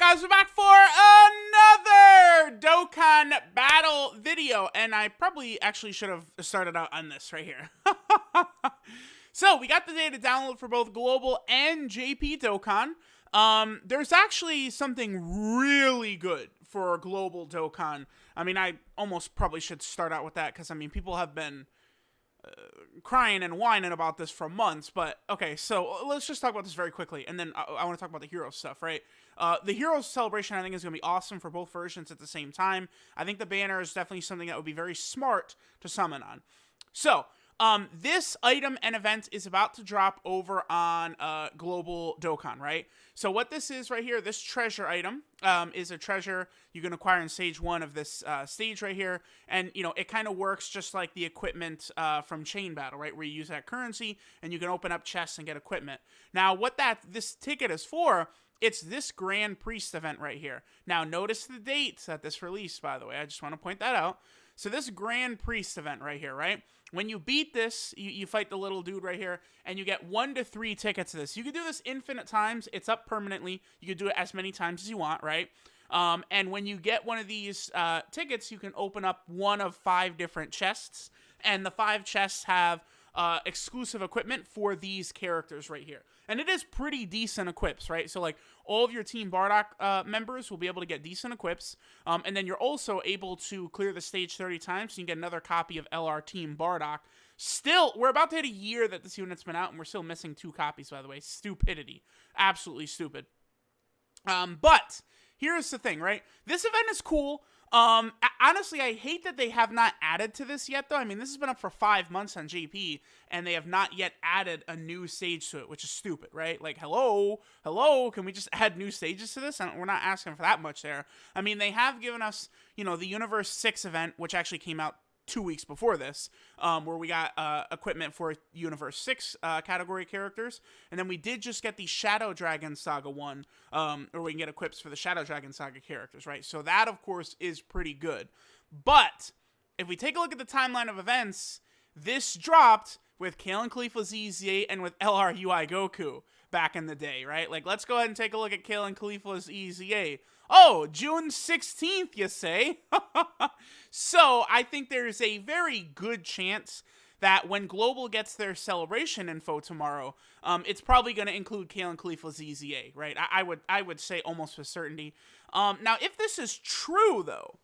guys, we're back for another Dokkan battle video, and I probably actually should have started out on this right here. So, we got the data download for both Global and JP Dokkan. There's actually something really good for Global Dokkan. I mean, I almost probably should start out with that, because, I mean, people have been crying and whining about this for months, but okay, so let's just talk about this very quickly, and then I want to talk about the Heroes stuff, right? The Heroes celebration, I think, is going to be awesome for both versions at the same time. I think the banner is definitely something that would be very smart to summon on. So, this item and event is about to drop over on Global Dokkan, right? So what this is right here, this treasure item is a treasure you can acquire in stage 1 of this stage right here. And, you know, it kind of works just like the equipment from Chain Battle, right? Where you use that currency and you can open up chests and get equipment. Now, what this ticket is for, it's this Grand Priest event right here. Now, notice the dates that this released, by the way. I just want to point that out. So this Grand Priest event right here, right? When you beat this, you fight the little dude right here, and you get 1 to 3 tickets to this. You can do this infinite times. It's up permanently. You can do it as many times as you want, right? And when you get one of these tickets, you can open up one of 5 different chests, and the 5 chests have exclusive equipment for these characters right here. And it is pretty decent equips, right? So, like, all of your Team Bardock members will be able to get decent equips. And then you're also able to clear the stage 30 times, so you can get another copy of LR Team Bardock. Still, we're about to hit a year that this unit's been out, and we're still missing 2 copies, by the way. Stupidity. Absolutely stupid. But here's the thing, right? This event is cool. Honestly, I hate that they have not added to this yet, though. I mean, this has been up for 5 months on JP, and they have not yet added a new stage to it, which is stupid, right? Like, hello, can we just add new stages to this? And we're not asking for that much there. I mean, they have given us, you know, the Universe 6 event, which actually came out 2 weeks before this, where we got equipment for Universe 6 category characters. And then we did just get the Shadow Dragon Saga one, where we can get equips for the Shadow Dragon Saga characters, right? So that, of course, is pretty good. But if we take a look at the timeline of events, this dropped with KALE and KAULIFLA's EZA and with LR UI Goku back in the day, right? Like, let's go ahead and take a look at KALE and KAULIFLA's EZA. Oh, June 16th, you say? So, I think there's a very good chance that when Global gets their celebration info tomorrow, it's probably going to include KALE and KAULIFLA's EZA, right? I would say almost with certainty. Now, if this is true, though,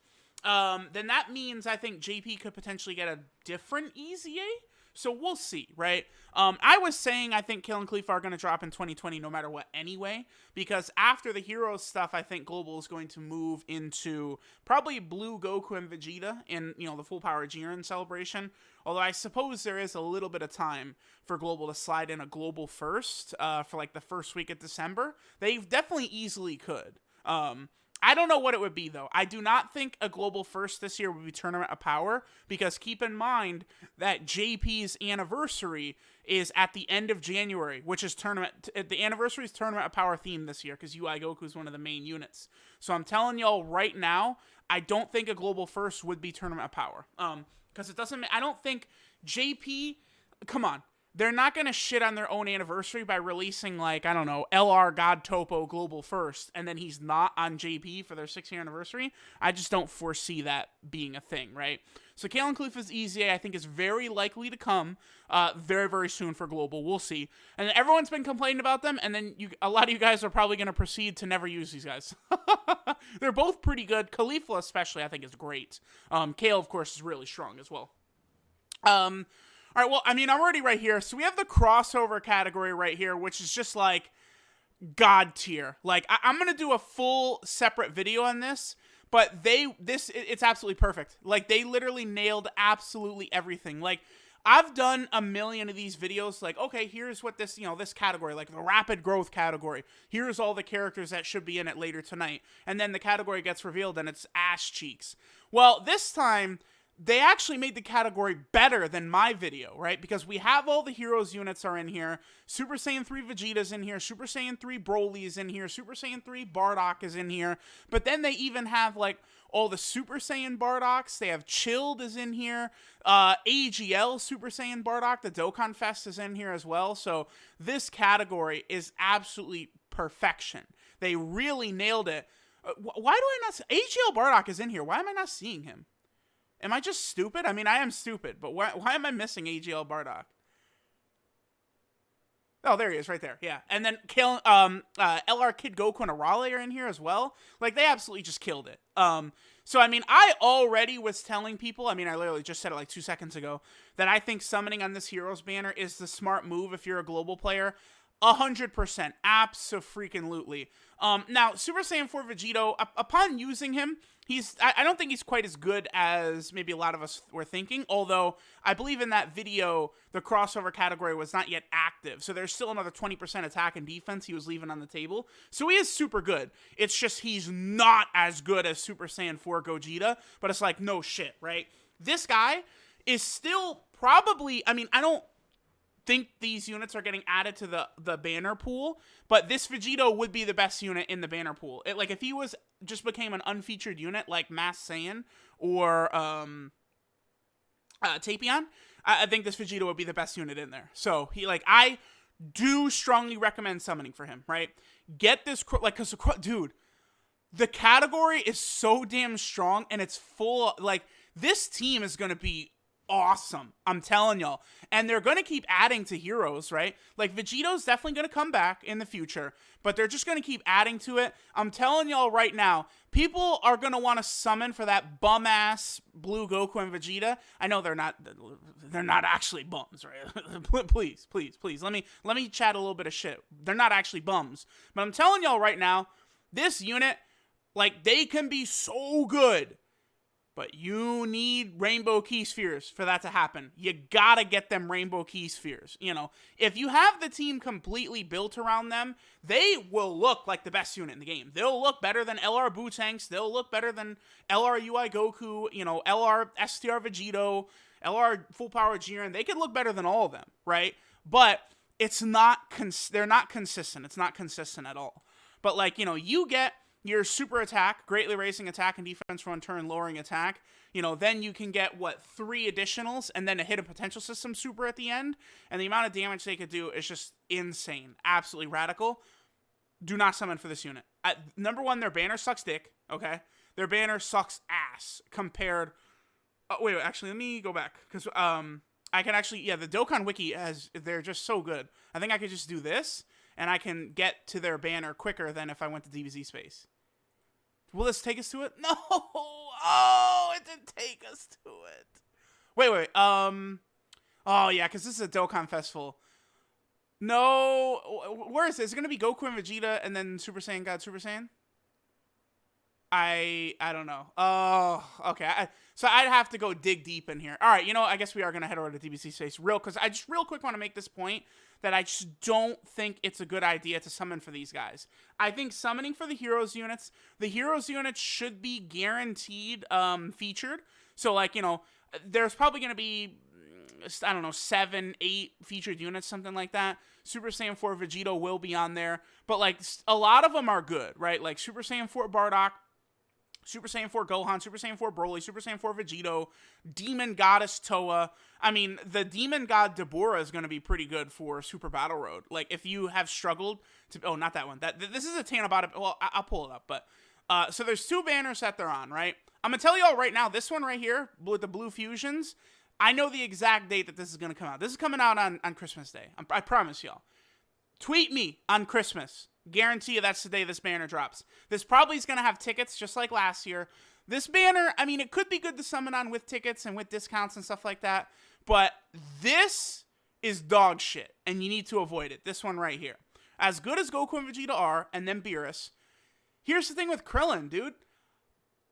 then that means I think JP could potentially get a different EZA. So we'll see, right? I was saying I think KALE and KAULIFLA are going to drop in 2020 no matter what anyway, because after the Heroes stuff, I think Global is going to move into probably Blue Goku and Vegeta in, you know, the Full Power Jiren celebration. Although I suppose there is a little bit of time for Global to slide in a Global First for like the first week of December. They definitely easily could. I don't know what it would be, though. I do not think a Global First this year would be Tournament of Power, because keep in mind that JP's anniversary is at the end of January, which is the anniversary is Tournament of Power themed this year, because UI Goku is one of the main units. So I'm telling y'all right now, I don't think a Global First would be Tournament of Power. Because it doesn't, I don't think JP, come on. They're not going to shit on their own anniversary by releasing, like, I don't know, LR God Topo Global First, and then he's not on JP for their 6th anniversary. I just don't foresee that being a thing, right? So KALE and KAULIFLA's EZA, I think, is very likely to come very, very soon for Global. We'll see. And everyone's been complaining about them, and then a lot of you guys are probably going to proceed to never use these guys. They're both pretty good. KAULIFLA especially, I think, is great. KALE, of course, is really strong as well. All right, well, I mean, I'm already right here. So we have the crossover category right here, which is just like God tier. Like, I'm going to do a full separate video on this, but it's absolutely perfect. Like, they literally nailed absolutely everything. Like, I've done a million of these videos, like, okay, here's what this, you know, this category, like the rapid growth category. Here's all the characters that should be in it later tonight. And then the category gets revealed and it's ass cheeks. Well, this time, they actually made the category better than my video, right? Because we have all the Heroes units are in here. Super Saiyan 3 Vegeta's in here. Super Saiyan 3 Broly is in here. Super Saiyan 3 Bardock is in here. But then they even have, like, all the Super Saiyan Bardocks. They have Chilled is in here. AGL Super Saiyan Bardock, the Dokkan Fest is in here as well. So this category is absolutely perfection. They really nailed it. Why do I not... AGL Bardock is in here. Why am I not seeing him? Am I just stupid? I mean, I am stupid, but why am I missing AGL Bardock? Oh, there he is, right there. Yeah, and then LR Kid Goku and Arale are in here as well. Like, they absolutely just killed it. So I mean, I already was telling people. I mean, I literally just said it like 2 seconds ago that I think summoning on this Heroes banner is the smart move if you're a global player. 100%, abso-freaking-lutely. Now, Super Saiyan 4 Vegito, upon using him, I don't think he's quite as good as maybe a lot of us were thinking, although I believe in that video, the crossover category was not yet active, so there's still another 20% attack and defense he was leaving on the table, so he is super good. It's just he's not as good as Super Saiyan 4 Gogeta, but it's like, no shit, right? This guy is still probably, I mean, I don't think these units are getting added to the banner pool, but this Vegito would be the best unit in the banner pool. Like, if he was just became an unfeatured unit like Mass Saiyan or Tapion, I think this Vegito would be the best unit in there. So I do strongly recommend summoning for him, right? Get this, like, because, dude, the category is so damn strong, and it's full, like, this team is going to be awesome, I'm telling y'all. And they're going to keep adding to heroes, right? Like, Vegito's definitely going to come back in the future, but they're just going to keep adding to it. I'm telling y'all right now, people are going to want to summon for that bum-ass blue Goku and Vegeta. I know they're not actually bums, right? please. Let me chat a little bit of shit. They're not actually bums. But I'm telling y'all right now, this unit, like, they can be so good. But you need Rainbow Key Spheres for that to happen. You gotta get them Rainbow Key Spheres. You know, if you have the team completely built around them, they will look like the best unit in the game. They'll look better than LR Bootanks. They'll look better than LR UI Goku, you know, LR STR Vegito, LR Full Power Jiren. They could look better than all of them, right? But it's not, they're not consistent. It's not consistent at all. But, like, you know, you get your super attack, greatly raising attack and defense for 1 turn, lowering attack. You know, then you can get, 3 additionals, and then a hidden potential system super at the end. And the amount of damage they could do is just insane. Absolutely radical. Do not summon for this unit. Number 1, their banner sucks dick, okay? Their banner sucks ass compared... wait, actually, let me go back. Because, I can actually... Yeah, the Dokkan Wiki they're just so good. I think I could just do this, and I can get to their banner quicker than if I went to DBZ space. Will this take us to it? No! Oh, it didn't take us to it. Wait. Oh, yeah, because this is a Dokkan Festival. No. Where is it? Is it going to be Goku and Vegeta and then Super Saiyan God Super Saiyan? I don't know. Oh, okay. So I'd have to go dig deep in here. All right, you know, I guess we are going to head over to DBC space because I just real quick want to make this point that I just don't think it's a good idea to summon for these guys. I think summoning for the Heroes units should be guaranteed featured. So, like, you know, there's probably going to be, I don't know, 7, 8 featured units, something like that. Super Saiyan 4 Vegito will be on there. But, like, a lot of them are good, right? Like, Super Saiyan 4 Bardock, Super Saiyan 4 Gohan, Super Saiyan 4 Broly, Super Saiyan 4 Vegito, Demon Goddess Toa. I mean, the Demon God Deborah is going to be pretty good for Super Battle Road. Like, if you have struggled to... Oh, not that one. This is a Tanabata... Well, I'll pull it up, but... so there's 2 banners that they're on, right? I'm going to tell y'all right now, this one right here, with the blue fusions, I know the exact date that this is going to come out. This is coming out on Christmas Day. I promise y'all. Tweet me on Christmas. Guarantee you that's the day this banner drops. This probably is going to have tickets just like last year. This banner, I mean, it could be good to summon on with tickets and with discounts and stuff like that, but this is dog shit, and you need to avoid it. This one right here. As good as Goku and Vegeta are, and then Beerus, here's the thing with Krillin, dude.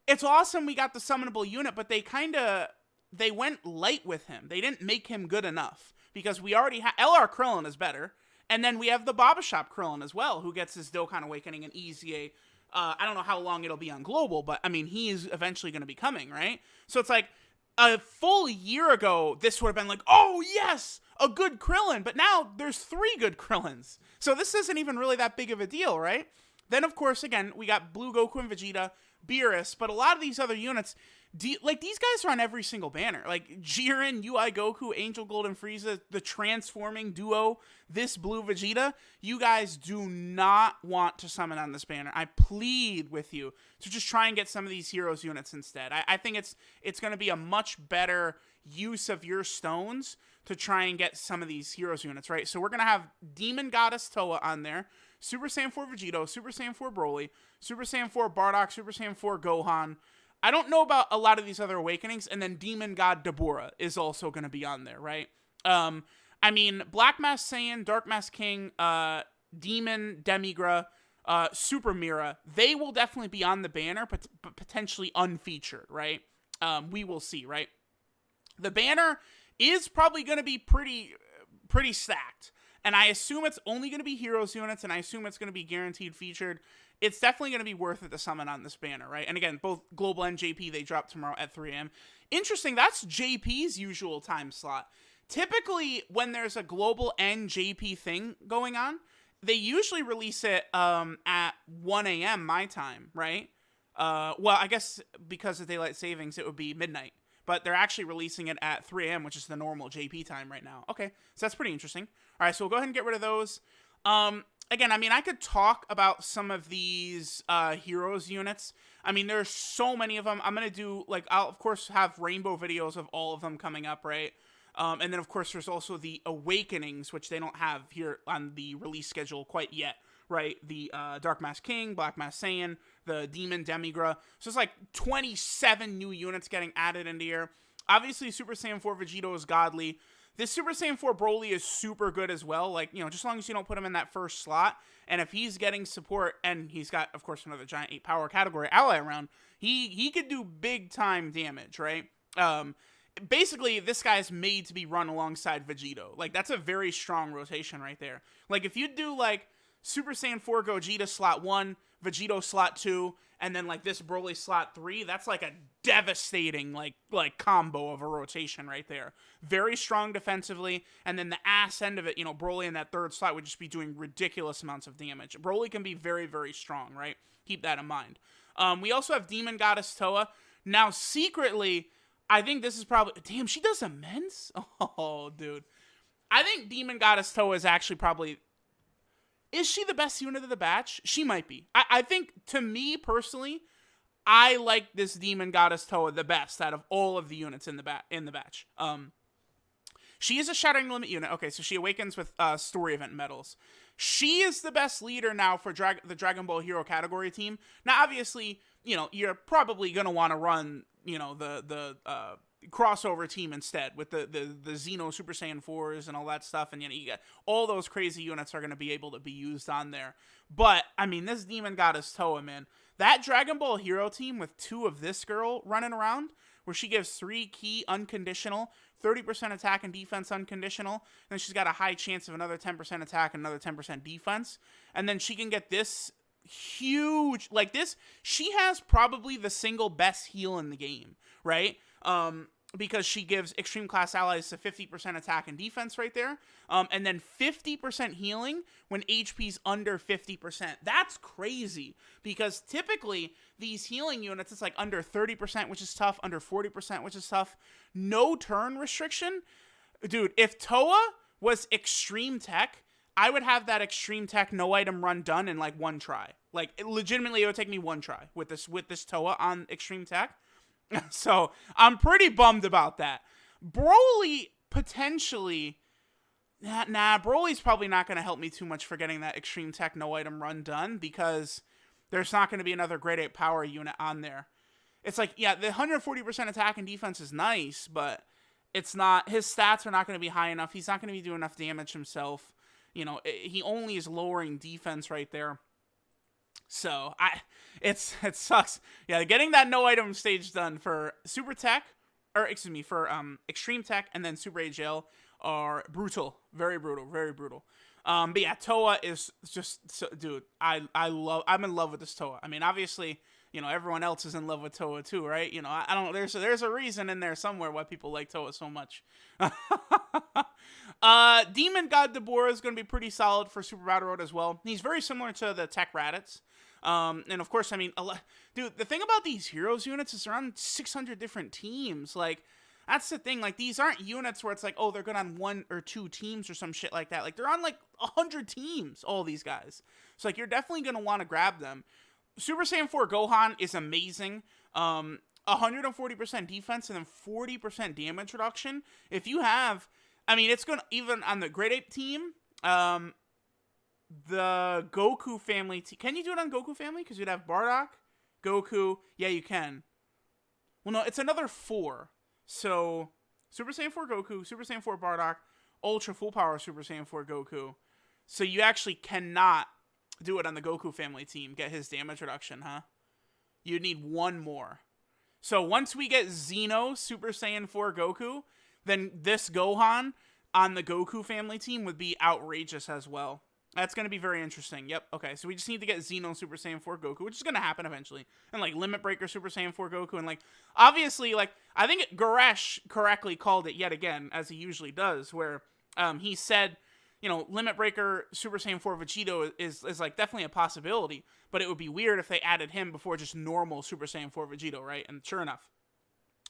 It's awesome we got the summonable unit, but they went light with him. They didn't make him good enough, because we already have... LR Krillin is better. And then we have the Baba Shop Krillin as well, who gets his Dokkan Awakening and EZA. I don't know how long it'll be on Global, but, I mean, he is eventually going to be coming, right? So it's like, a full year ago, this would have been like, oh, yes, a good Krillin. But now, there's 3 good Krillins. So this isn't even really that big of a deal, right? Then, of course, again, we got Blue Goku and Vegeta, Beerus, but a lot of these other units, like, these guys are on every single banner. Like, Jiren, UI Goku, Angel Gold, and Frieza, the transforming duo, this Blue Vegeta, you guys do not want to summon on this banner. I plead with you to just try and get some of these Heroes units instead. I think it's going to be a much better use of your stones to try and get some of these Heroes units, right? So we're going to have Demon Goddess Toa on there, Super Saiyan 4 Vegito, Super Saiyan 4 Broly, Super Saiyan 4 Bardock, Super Saiyan 4 Gohan. I don't know about a lot of these other awakenings, and then Demon God Dabura is also going to be on there, right? I mean, Black Mask Saiyan, Dark Mask King, Demon Demigra, Super Mira, they will definitely be on the banner, but potentially unfeatured, right? We will see, right? The banner is probably going to be pretty stacked. And I assume it's only going to be Heroes units, and I assume it's going to be guaranteed featured. It's definitely going to be worth it to summon on this banner, right? And again, both Global and JP, they drop tomorrow at 3 a.m. Interesting, that's JP's usual time slot. Typically, when there's a Global and JP thing going on, they usually release it at 1 a.m. my time, right? Well, I guess because of daylight savings, it would be midnight. But they're actually releasing it at 3 a.m., which is the normal JP time right now. Okay, so that's pretty interesting. All right, so we'll go ahead and get rid of those. Again, I mean, I could talk about some of these Heroes units. I mean, there's so many of them. I'm going to do, like, I'll, of course, have rainbow videos of all of them coming up, right? And then, of course, there's also the Awakenings, which they don't have here on the release schedule quite yet, right? The Dark Mask King, Black Mask Saiyan, the Demon Demigra. So it's like 27 new units getting added into here. Obviously, Super Saiyan 4 Vegito is godly. This Super Saiyan 4 Broly is super good as well. Like, you know, just as long as you don't put him in that first slot. And if he's getting support, and he's got, of course, another giant 8 power category ally around, he could do big time damage, right? Basically, this guy's made to be run alongside Vegito. Like, that's a very strong rotation right there. Like, if you do, like, Super Saiyan 4 Gogeta slot 1, Vegito slot 2, and then, like, this Broly slot 3, that's, like, a devastating, like combo of a rotation right there. Very strong defensively, and then the ass end of it, you know, Broly in that third slot would just be doing ridiculous amounts of damage. Broly can be very, very strong, right? Keep that in mind. We also have Demon Goddess Toa. Now, secretly, I think this is probably... Damn, she does immense? Oh, dude. I think Demon Goddess Toa is actually probably... Is she the best unit of the batch? She might be. I think, to me, personally, I like this Demon Goddess Toa the best out of all of the units in the batch. She is a Shattering Limit unit. Okay, so she awakens with story event medals. She is the best leader now for the Dragon Ball Hero category team. Now, obviously, you know, you're probably going to want to run, you know, the crossover team instead with the Xeno Super Saiyan 4s and all that stuff, and you know, you got all those crazy units are going to be able to be used on there. But I mean, this Demon Goddess Toa, man, that Dragon Ball Hero team with 2 of this girl running around, where she gives 3 key unconditional, 30% attack and defense unconditional, and then she's got a high chance of another 10% attack and another 10% defense, and then she can get this huge, like this, she has probably the single best heal in the game, right? Because she gives extreme class allies to 50% attack and defense right there, and then 50% healing when HP's under 50%. That's crazy, because typically these healing units, it's like under 30%, which is tough, under 40%, which is tough. No turn restriction. Dude, if Toa was extreme tech, I would have that extreme tech no item run done in like 1 try. Like, legitimately, it would take me 1 try with this Toa on extreme tech. So, I'm pretty bummed about that. Broly, potentially... Nah, Broly's probably not going to help me too much for getting that extreme tech no item run done, because there's not going to be another grade 8 power unit on there. It's like, yeah, the 140% attack and defense is nice, but it's not... His stats are not going to be high enough. He's not going to be doing enough damage himself. You know, he only is lowering defense right there. So, it sucks. Yeah, getting that no item stage done for Super Tech, or excuse me, for Extreme Tech and then Super AGL are brutal. Very brutal, very brutal. But yeah, Toa is just, so, dude, I'm in love with this Toa. I mean, obviously, you know, everyone else is in love with Toa too, right? You know, I don't, there's a reason in there somewhere why people like Toa so much. Demon God Dabura is going to be pretty solid for Super Battle Road as well. He's very similar to the Tech Raditz. And of course, I mean, dude, the thing about these heroes units is they're on 600 different teams. Like, that's the thing. Like, these aren't units where it's like, oh, they're good on 1 or 2 teams or some shit like that. Like, they're on like 100 teams, all these guys. So like, you're definitely gonna want to grab them. Super Saiyan 4 Gohan is amazing. 140% defense and then 40% damage reduction. If you have, I mean, it's gonna, even on the Great Ape team, the Goku family, can you do it on Goku family? Because you'd have Bardock, Goku, yeah, you can. Well, no, it's another 4. So, Super Saiyan 4 Goku, Super Saiyan 4 Bardock, Ultra Full Power Super Saiyan 4 Goku. So you actually cannot do it on the Goku family team, get his damage reduction, huh? You need 1 more. So once we get Xeno Super Saiyan 4 Goku, then this Gohan on the Goku family team would be outrageous as well. That's going to be very interesting. Yep. Okay. So we just need to get Xeno Super Saiyan 4 Goku, which is going to happen eventually. And like Limit Breaker Super Saiyan 4 Goku. And like, obviously, like, I think Goresh correctly called it yet again, as he usually does, where he said, you know, Limit Breaker Super Saiyan 4 Vegito is like definitely a possibility, but it would be weird if they added him before just normal Super Saiyan 4 Vegito, right? And sure enough.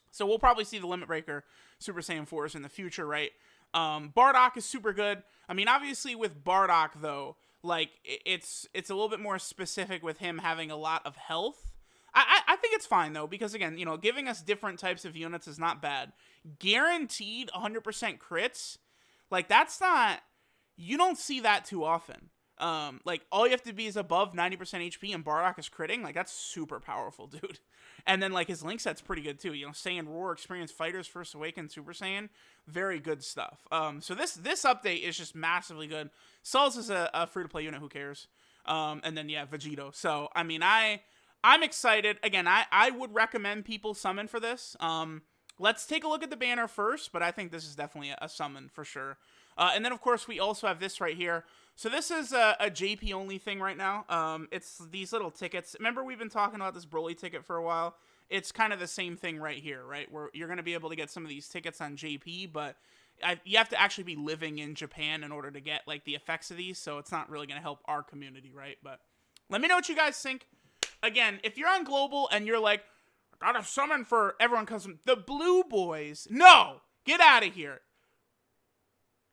So we'll probably see the Limit Breaker Super Saiyan 4s in the future, right? Bardock is super good. I mean, obviously with Bardock, though, like, it's a little bit more specific with him having a lot of health. I think it's fine, though, because, again, you know, giving us different types of units is not bad. Guaranteed 100% crits, like, that's not... You don't see that too often. Like, all you have to be is above 90% HP and Bardock is critting. Like, that's super powerful, dude. And then, like, his link set's pretty good, too. You know, Saiyan Roar, Experienced Fighters, First Awakened, Super Saiyan. Very good stuff. So this update is just massively good. Cells is a free-to-play unit. Who cares? And then, yeah, Vegito. So, I mean, I'm excited. Again, I would recommend people summon for this. Let's take a look at the banner first, but I think this is definitely a summon for sure. And then, of course, we also have this right here. So this is a JP only thing right now. It's these little tickets. Remember, we've been talking about this Broly ticket for a while. It's kind of the same thing right here, right? Where you're going to be able to get some of these tickets on JP, but you have to actually be living in Japan in order to get, like, the effects of these. So it's not really going to help our community, right? But let me know what you guys think. Again, if you're on Global and you're like, I gotta summon for everyone comes from the Blue Boys. No! Get out of here.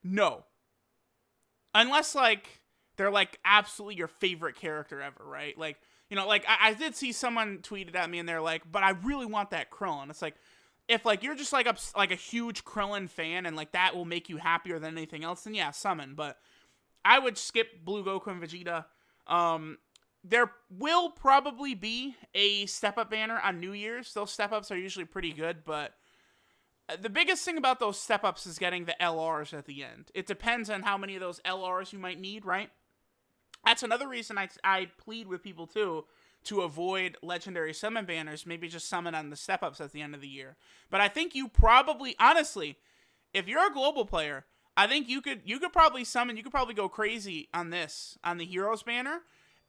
No. Unless, like, they're, like, absolutely your favorite character ever, right? Like, you know, like, I did see someone tweeted at me and they're like, but I really want that Krillin. It's like, if, like, you're just, like, a huge Krillin fan and, like, that will make you happier than anything else, then yeah, summon. But I would skip Blue Goku and Vegeta. There will probably be a step-up banner on New Year's. Those step-ups are usually pretty good, but the biggest thing about those step-ups is getting the LRs at the end. It depends on how many of those LRs you might need, right? That's another reason I plead with people, too, to avoid legendary summon banners. Maybe just summon on the step-ups at the end of the year. But I think you probably, honestly, if you're a global player, I think you could probably summon, you could probably go crazy on this, on the Heroes banner.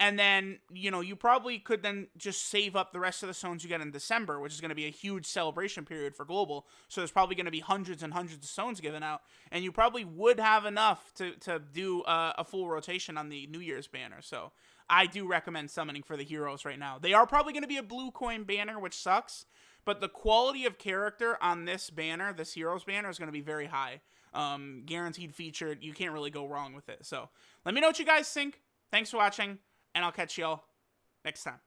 And then, you know, you probably could then just save up the rest of the stones you get in December, which is going to be a huge celebration period for Global. So there's probably going to be hundreds and hundreds of stones given out. And you probably would have enough to do a full rotation on the New Year's banner. So I do recommend summoning for the Heroes right now. They are probably going to be a blue coin banner, which sucks. But the quality of character on this banner, this Heroes banner, is going to be very high. Guaranteed featured. You can't really go wrong with it. So let me know what you guys think. Thanks for watching. And I'll catch y'all next time.